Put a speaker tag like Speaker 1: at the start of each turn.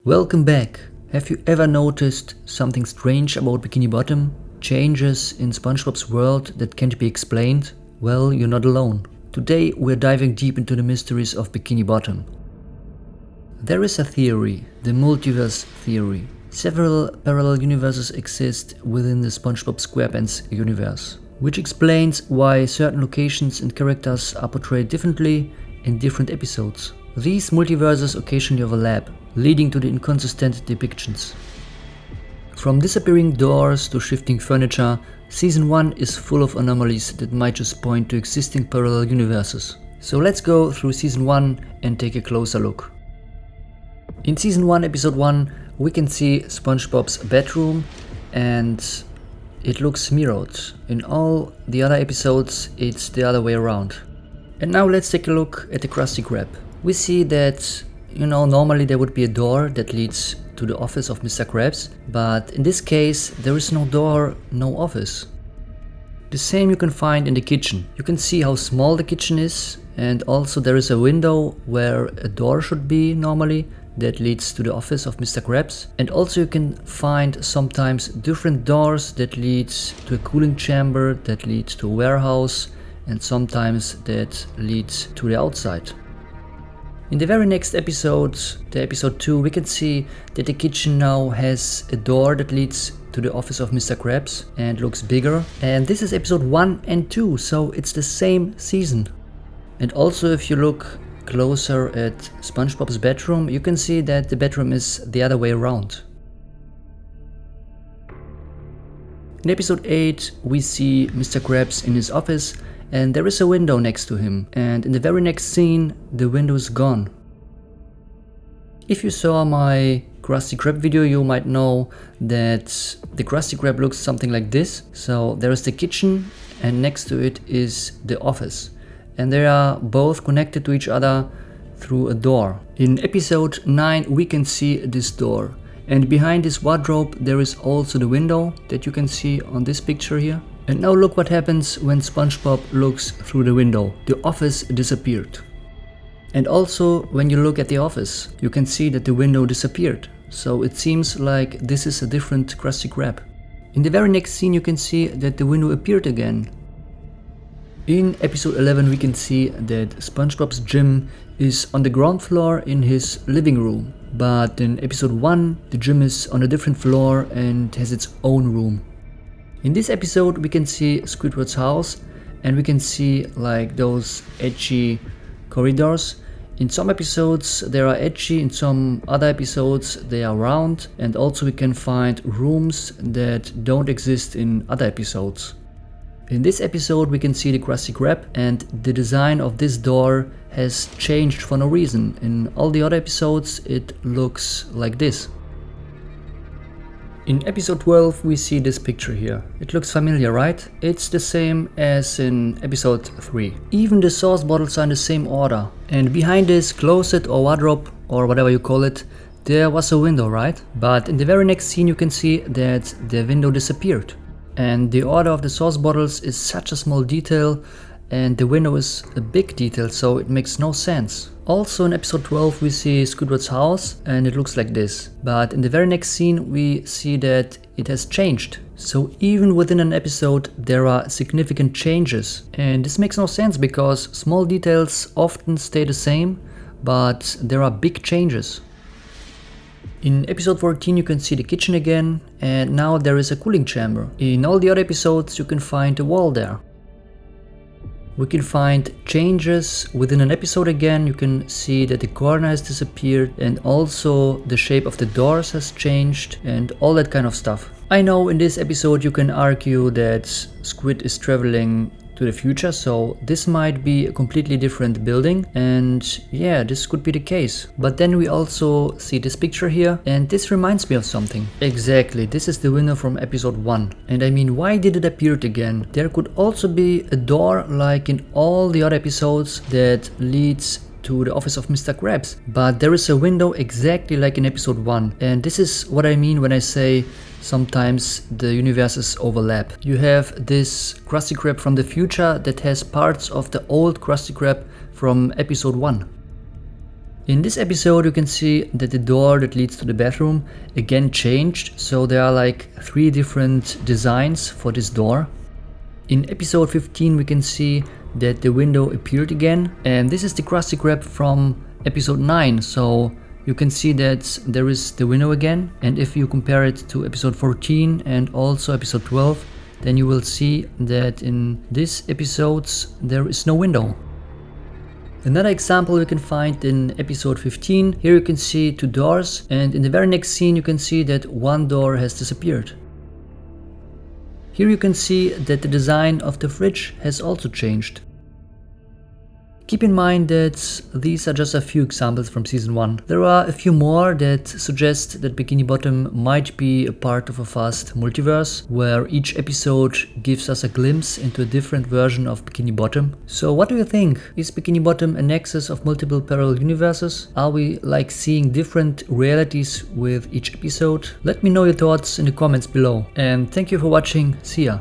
Speaker 1: Welcome back! Have you ever noticed something strange about Bikini Bottom? Changes in SpongeBob's world that can't be explained? Well, you're not alone. Today we're diving deep into the mysteries of Bikini Bottom. There is a theory, the multiverse theory. Several parallel universes exist within the SpongeBob SquarePants universe, which explains why certain locations and characters are portrayed differently in different episodes. These multiverses occasionally overlap, leading to the inconsistent depictions. From disappearing doors to shifting furniture, Season 1 is full of anomalies that might just point to existing parallel universes. So let's go through Season 1 and take a closer look. In Season 1, Episode 1, we can see SpongeBob's bedroom and it looks mirrored. In all the other episodes, it's the other way around. And now let's take a look at the Krusty Krab. We see that, normally there would be a door that leads to the office of Mr. Krabs, but in this case there is no door, no office. The same you can find in the kitchen. You can see how small the kitchen is, and also there is a window where a door should be normally that leads to the office of Mr. Krabs. And also you can find sometimes different doors that leads to a cooling chamber, that leads to a warehouse, and sometimes that leads to the outside. In the very next episode, the episode 2, we can see that the kitchen now has a door that leads to the office of Mr. Krabs and looks bigger. And this is episode 1 and 2, so it's the same season. And also if you look closer at SpongeBob's bedroom, you can see that the bedroom is the other way around. In episode 8, we see Mr. Krabs in his office, and there is a window next to him, and in the very next scene the window is gone. If you saw my Krusty Krab video, you might know that the Krusty Krab looks something like this. So there is the kitchen and next to it is the office, and they are both connected to each other through a door. In episode 9 we can see this door, and behind this wardrobe there is also the window that you can see on this picture here. And now look what happens when SpongeBob looks through the window. The office disappeared. And also when you look at the office, you can see that the window disappeared. So it seems like this is a different Krusty Krab. In the very next scene you can see that the window appeared again. In episode 11 we can see that SpongeBob's gym is on the ground floor in his living room. But in episode 1 the gym is on a different floor and has its own room. In this episode we can see Squidward's house, and we can see like those edgy corridors. In some episodes they are edgy, in some other episodes they are round, and also we can find rooms that don't exist in other episodes. In this episode we can see the Krusty Krab, and the design of this door has changed for no reason. In all the other episodes it looks like this. In episode 12 we see this picture here. It looks familiar, right? It's the same as in episode 3. Even the sauce bottles are in the same order. And behind this closet or wardrobe or whatever you call it, there was a window, right? But in the very next scene you can see that the window disappeared. And the order of the sauce bottles is such a small detail, and the window is a big detail, so it makes no sense. Also in episode 12 we see Squidward's house, and it looks like this. But in the very next scene we see that it has changed. So even within an episode there are significant changes. And this makes no sense because small details often stay the same, but there are big changes. In episode 14 you can see the kitchen again, and now there is a cooling chamber. In all the other episodes you can find a wall there. We can find changes within an episode again. You can see that the corner has disappeared, and also the shape of the doors has changed and all that kind of stuff. I know in this episode you can argue that Squid is traveling to the future, so this might be a completely different building, and yeah, this could be the case. But then we also see this picture here, and this reminds me of something. Exactly, this is the window from episode 1. And I mean, why did it appear again? There could also be a door like in all the other episodes that leads to the office of Mr. Krabs. But there is a window exactly like in episode 1. And this is what I mean when I say sometimes the universes overlap. You have this Krusty Krab from the future that has parts of the old Krusty Krab from episode 1. In this episode you can see that the door that leads to the bathroom again changed, so there are like 3 different designs for this door. In episode 15 we can see that the window appeared again, and this is the Krusty Krab from episode 9, so you can see that there is the window again, and if you compare it to episode 14 and also episode 12, then you will see that in these episodes there is no window. Another example you can find in episode 15. Here you can see 2 doors, and in the very next scene you can see that 1 door has disappeared. Here you can see that the design of the fridge has also changed. Keep in mind that these are just a few examples from season 1. There are a few more that suggest that Bikini Bottom might be a part of a vast multiverse, where each episode gives us a glimpse into a different version of Bikini Bottom. So what do you think? Is Bikini Bottom a nexus of multiple parallel universes? Are we like seeing different realities with each episode? Let me know your thoughts in the comments below. And thank you for watching. See ya!